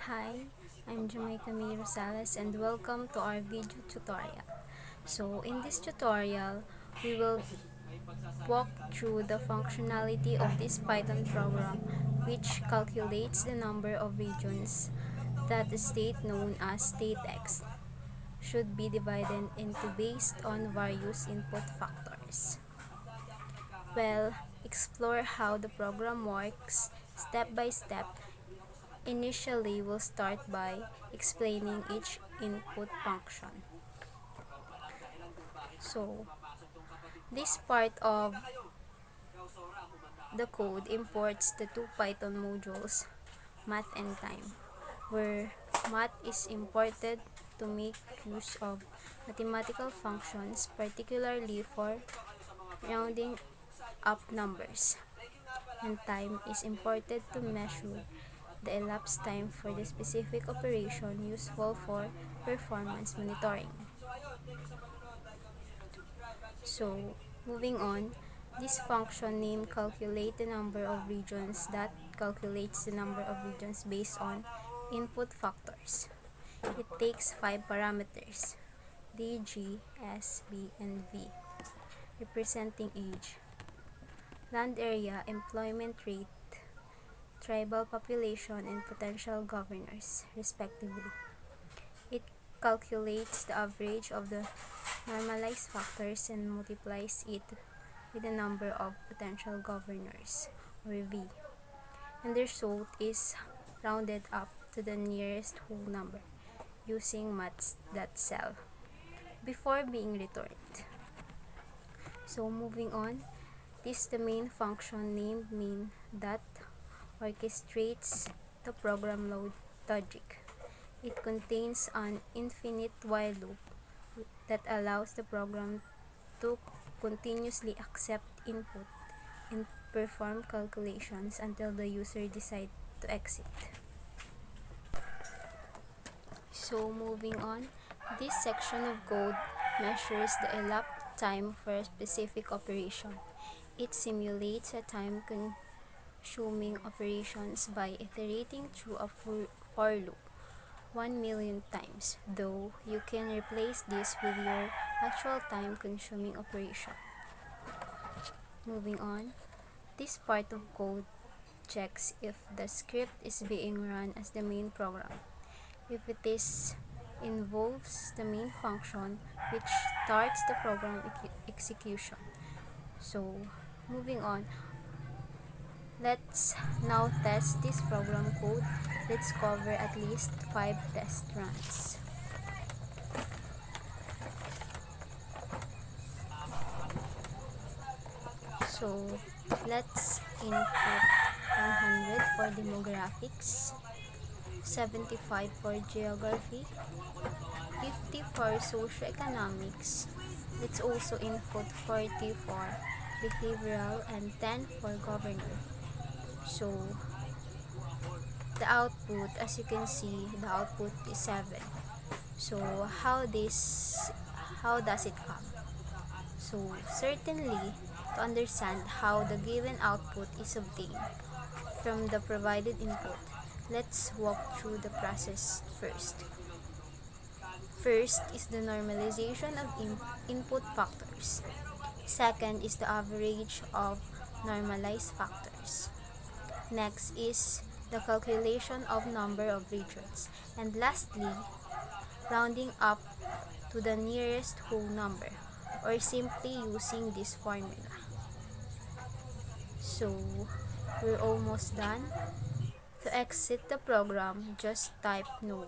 Hi, I'm Jamaica Mae Rosales and welcome to our video tutorial. So in this tutorial, we will walk through the functionality of this Python program which calculates the number of regions that the state known as state X should be divided into based on various input factors. Well, explore how the program works step by step. Initially, we'll start by explaining each input function. So, this part of the code imports the two Python modules, math and time, where math is imported to make use of mathematical functions, particularly for rounding up numbers, and time is imported to measure the elapsed time for the specific operation useful for performance monitoring. So, moving on, this function named calculate the number of regions that calculates the number of regions based on input factors. It takes 5 parameters, D, G, S, B, and V, representing age, land area, employment rate, tribal population, and potential governors, respectively. It calculates the average of the normalized factors and multiplies it with the number of potential governors, or V, and the result is rounded up to the nearest whole number using maths.cell before being returned. So moving on, this is the main function named main that orchestrates the program logic. It contains an infinite while loop that allows the program to continuously accept input and perform calculations until the user decides to exit. So moving on, this section of code measures the elapsed time for a specific operation. It simulates a time-consuming operations by iterating through a for loop 1,000,000 times, though you can replace this with your actual time-consuming operation. Moving on, this part of code checks if the script is being run as the main program. If it involves the main function, which starts the program execution. So, moving on, let's now test this program code. Let's cover at least 5 test runs. So, let's input 100 for demographics, 75 for geography, 50 for socioeconomics. Let's also input 40 for behavioral and 10 for governor. So, the output, as you can see, the output is 7. So, how does it come? So, certainly, to understand how the given output is obtained from the provided input, let's walk through the process first. First is the normalization of input factors. Second is the average of normalized factors. Next is the calculation of number of regions. And lastly, rounding up to the nearest whole number, or simply using this formula. So, we're almost done. To exit the program, just type no.